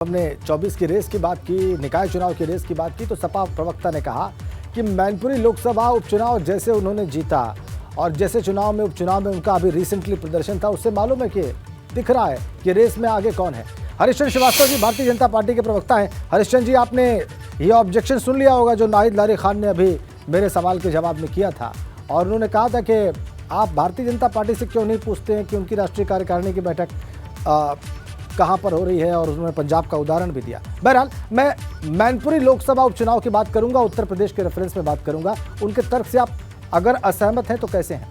हमने 24 की रेस की बात की, निकाय चुनाव की रेस की बात की, तो सपा प्रवक्ता ने कहा कि मैनपुरी लोकसभा उपचुनाव जैसे उन्होंने जीता और जैसे चुनाव में उपचुनाव में उनका अभी रिसेंटली प्रदर्शन था, उससे मालूम है कि दिख रहा है कि रेस में आगे कौन है। हरीशचंद्र श्रीवास्तव जी भारतीय जनता पार्टी के प्रवक्ता हैं। हरीशचंद्र जी, आपने ये ऑब्जेक्शन सुन लिया होगा जो नाहिद लारी खान ने अभी मेरे सवाल के जवाब में किया था, और उन्होंने कहा था कि आप भारतीय जनता पार्टी से क्यों नहीं पूछते हैं कि उनकी राष्ट्रीय कार्यकारिणी की बैठक कहाँ पर हो रही है, और उन्होंने पंजाब का उदाहरण भी दिया। बहरहाल मैं मैनपुरी लोकसभा उपचुनाव की बात करूंगा, उत्तर प्रदेश के रेफरेंस में बात करूंगा। उनके तर्क से आप अगर असहमत हैं तो कैसे हैं?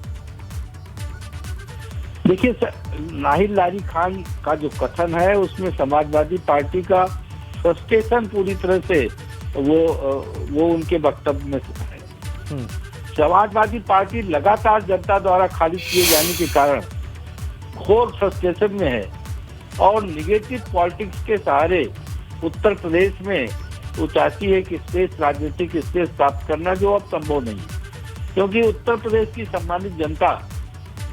देखिए, नाहिद लारी खान का जो कथन है उसमें समाजवादी पार्टी का फ्रस्ट्रेशन पूरी तरह से वो उनके वक्तव्य में है। समाजवादी पार्टी लगातार जनता द्वारा खारिज किए जाने के कारण घोर फ्रस्ट्रेशन में है और निगेटिव पॉलिटिक्स के सहारे उत्तर प्रदेश में वो चाहती है कि स्पेस, राजनीतिक स्पेस प्राप्त करना, जो अब संभव नहीं है, क्योंकि उत्तर प्रदेश की सम्मानित जनता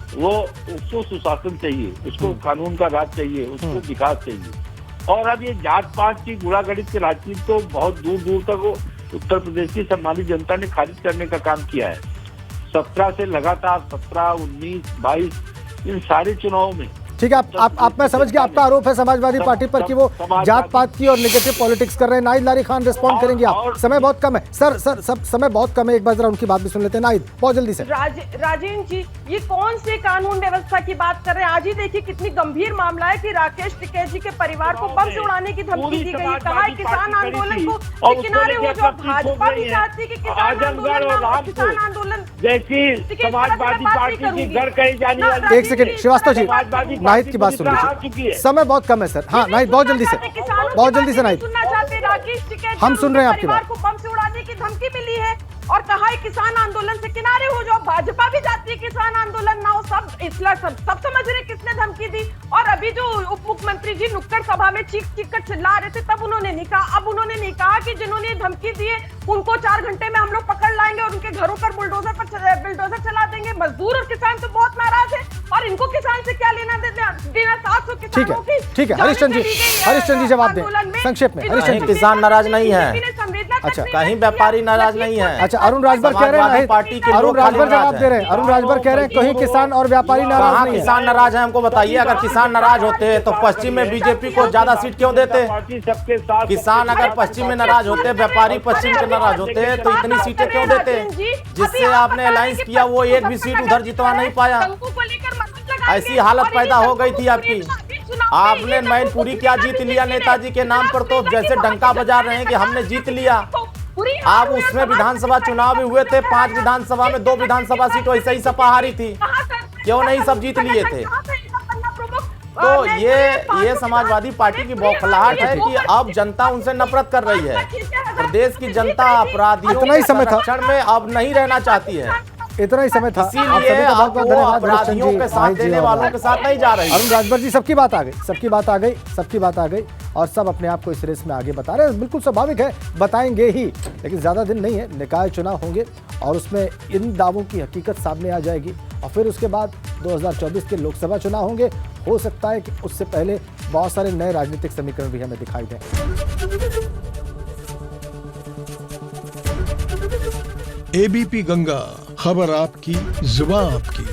उसको सुशासन चाहिए, उसको कानून का राज चाहिए, उसको विकास चाहिए। और अब ये जात पात की गुड़ागड़ित की राजनीति तो बहुत दूर दूर तक उत्तर प्रदेश की सम्मानित जनता ने खारिज करने का काम किया है। 17 से लगातार 17, 19, 22 इन सारे चुनावों में। ठीक है, आप मैं समझ गया, आपका आरोप है समाजवादी पार्टी पर कि वो जात पात की और नेगेटिव पॉलिटिक्स कर रहे हैं। नाहिद लारी खान रिस्पॉन्ड करेंगे आप? समय बहुत कम है सर, सब समय बहुत कम है, एक बार जरा उनकी बात भी सुन लेते हैं। नाहिद, बहुत जल्दी से। राजेंद्र जी, ये कौन से कानून व्यवस्था की बात कर रहे हैं? आज ही देखिए कितनी गंभीर मामला है कि राकेश टिकैत जी के परिवार को बम से उड़ाने की धमकी दी गई। कहा है किसान आंदोलन को किनारे हो जाओ। भाजपा भी चाहती है कि किसान आंदोलन जैसी समाजवादी पार्टी की घर कही जाने वाली। एक सेकंड श्रीवास्तव जी, नाहिद की बात सुन लीजिए, समय बहुत कम है सर। हाँ नाहिद, बहुत जल्दी से नाहिद, सुनना चाहते राकेश टिकैत, हम सुन रहे हैं आपकी बात। को बम से उड़ाने की धमकी मिली है और कहा है किसान आंदोलन से किनारे हो जाओ। भाजपा भी चाहती है किसान आंदोलन ना हो। सब समझ रहे किसने धमकी दी। और अभी जो उप मुख्यमंत्री जी नुक्कड़ सभा में चीख कर चिल्ला रहे थे, तब उन्होंने नहीं कहा। अब उन्होंने नहीं कहा कि जिन्होंने धमकी दी है उनको 4 घंटे में हम लोग पकड़ लाएंगे और उनके घरों पर बिल्डोजर चला देंगे। मजदूर और किसान तो बहुत नाराज है और इनको किसान से क्या लेना देना। 700 किसानों की। ठीक है हरीशचंद्र जी जवाब दें संक्षेप में। हरीशचंद्र, किसान नाराज नहीं है। अच्छा, कहीं व्यापारी नाराज नहीं है। अच्छा, अरुण राजभर कह रहे हैं, पार्टी के अरुण राजभर जवाब दे रहे हैं। अरुण राजभर कह रहे हैं कहीं किसान और व्यापारी नाराज नहीं है। किसान नाराज है, हमको बताइए। अगर किसान नाराज होते तो पश्चिम में बीजेपी को ज्यादा सीट क्यों देते? किसान अगर पश्चिम में नाराज होते, व्यापारी पश्चिम में नाराज होते, तो इतनी सीटें क्यों देते? जिससे आपने अलायंस किया वो एक भी सीट उधर जितवा नहीं पाया। ऐसी हालत पैदा हो गई थी आपकी। आपने मैनपुरी क्या जीत लिया नेताजी के नाम पर, तो जैसे डंका बजा रहे हैं कि हमने जीत लिया। आप उसमें विधानसभा चुनाव भी हुए थे, 5 विधानसभा में 2 विधानसभा सीट वैसे ही सपा हारी थी, क्यों नहीं सब जीत लिए थे? तो ये समाजवादी पार्टी की बौखलाहट है कि अब जनता उनसे नफरत कर रही है। प्रदेश की जनता अपराधियों के संरक्षण में अब नहीं रहना चाहती है। इतना ही समय था, इसीलिए अपराधियों के साथ देने वालों के साथ नहीं जा रही। अरुण राजभर जी, सबकी बात आ गई और सब अपने आप को इस रेस में आगे बता रहे हैं। बिल्कुल स्वाभाविक है, बताएंगे ही, लेकिन ज्यादा दिन नहीं है, निकाय चुनाव होंगे और उसमें इन दावों की हकीकत सामने आ जाएगी और फिर उसके बाद 2024 के लोकसभा चुनाव होंगे। हो सकता है कि उससे पहले बहुत सारे नए राजनीतिक समीकरण भी हमें दिखाई दें। एबीपी गंगा, खबर आपकी, जुबान आपकी।